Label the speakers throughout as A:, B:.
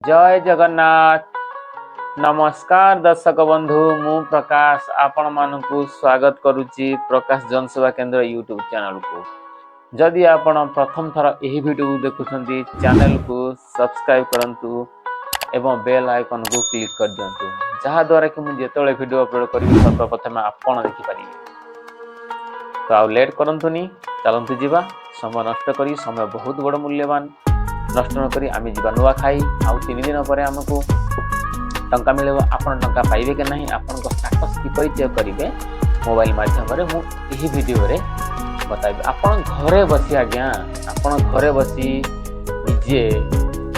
A: जय जगन्नाथ। नमस्कार दर्शक बंधु, मु प्रकाश आपण मानकु स्वागत करुच्ची प्रकाश जनसेवा केंद्र यूट्यूब चैनल को। जदि आपण प्रथम थर यही वीडियो देखुछंती चैनल को सब्सक्राइब करंतु एवं बेल आइकन को क्लिक कर दियंतु, जहा द्वारा कि मु जेतेबेले वीडियो अपलोड करिवि सर्वप्रथम आपण देखि परिबे। तो आ लेट करंतुनी, चलंतु जीवा। समय नष्ट करी, समय बहुत बड़ मूल्यवान नष्ट न करी आम जा नुआ खाई आउ 3 दिन पर आमको टंका मिले। आपन टंका पाइबे कि नहीं, आपन स्टाटस किपरि चेक करेंगे मोबाइल माध्यम मु यही वीडियो रे बताइबे। आपन घरे बसी आज्ञा, आपन घरे बसी निजे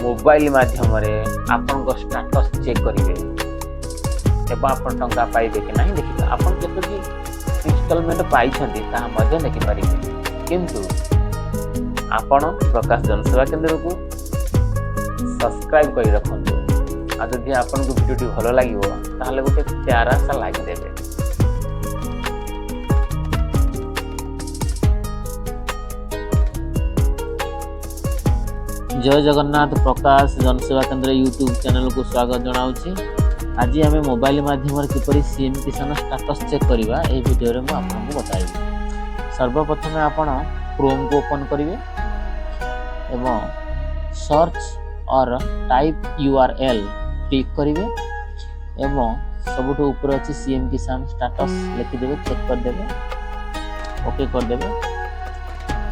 A: मोबाइल माध्यम रे आपन स्टाटस चेक करेंगे एवं आपन टंका पाइबे कि नहीं देखिए। आपन केतकी इंस्टॉलमेंट पाई छथि ता मध्ये देखि परिबे, किंतु आपण प्रकाश जनसेवा केंद्र को सब्सक्राइब कर रखंतु। आ जदि आपन को वीडियो भलो लागिवो ताहले गोटे प्यारा सा लाइक देबे। जय जगन्नाथ। प्रकाश जनसेवा केंद्र यूट्यूब चैनल को स्वागत जनाउछि। आज आम मोबाइल माध्यम किपरि सीएम किसान स्टाटस चेक करबा ए वीडियो रे मु आपन को बताइबे। सर्वप्रथम आपण क्रोम को ओपन करिवे एवं सर्च और टाइप URL क्लिक करेंगे एवं सबुठू ऊपर अच्छी सीएम किसान स्टाटस लिखिदेवे, चेक करदेवे, ओके करदेवे।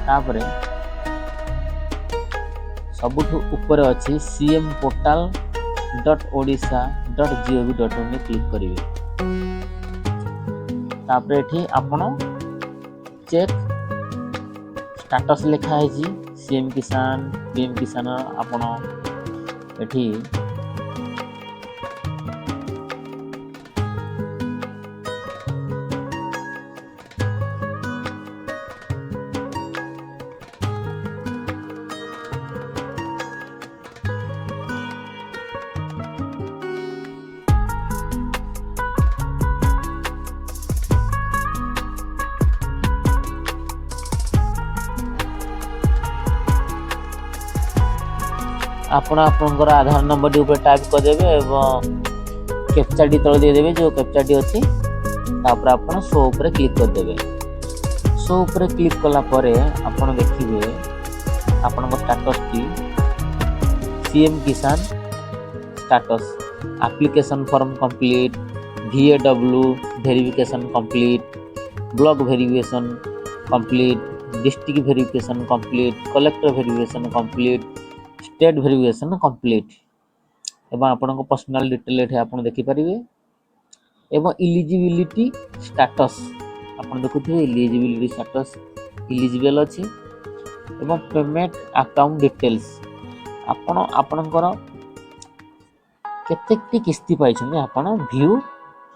A: तापरे सबुठू ऊपर अच्छी सीएम पोर्टल .odisha.gov.in क्लिक करेंगे। तापरे एठी आपण चेक स्टाटस लिखा है सीएम किसान पीएम किसान। आपण एठी आपण आपनकर आधार नंबर टी ऊपर टाइप कर देबे एवं कैप्चा टी तळ दे देबे। जो कैप्चा टी अछि तापर आपण शो ऊपर क्लिक कर देबे। शो ऊपर क्लिक कला परे आपण देखिबे आपनकर स्टेटस टी सीएम किसान status application form complete, VAW verification complete, block verification complete, district verification complete, collector verification complete, state verification complete एवं आपन पर्सनल डिटेल एठी आपन देखि परिबे। एवं इलिजिबिलिटी स्टेटस आपन देखुथिबे, इलिजिबिलिटी स्टेटस इलिजिबल अछि एवं पेमेंट अकाउंट डिटेल्स आपन आपनकर केतेकटी किस्ती पाइ छथि आपन व्यू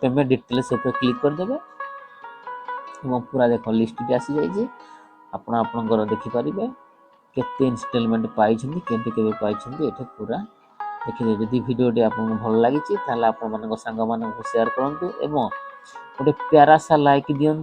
A: पेमेंट डिटेल्स ऊपर क्लिक कर देबे एवं पूरा देखो लिस्ट टी आसी जाय जे आपन आपनकर देखि परिबे केते इंस्टॉलमेंट पाई छथि, केते केबे पाई छथि एठे पूरा देखिए। जदि वीडियो टी आपन भल लागि छि ताले आपन मानक संग मानक शेयर करंतु एवं गोटे प्यारा सा लाइक दियंतु।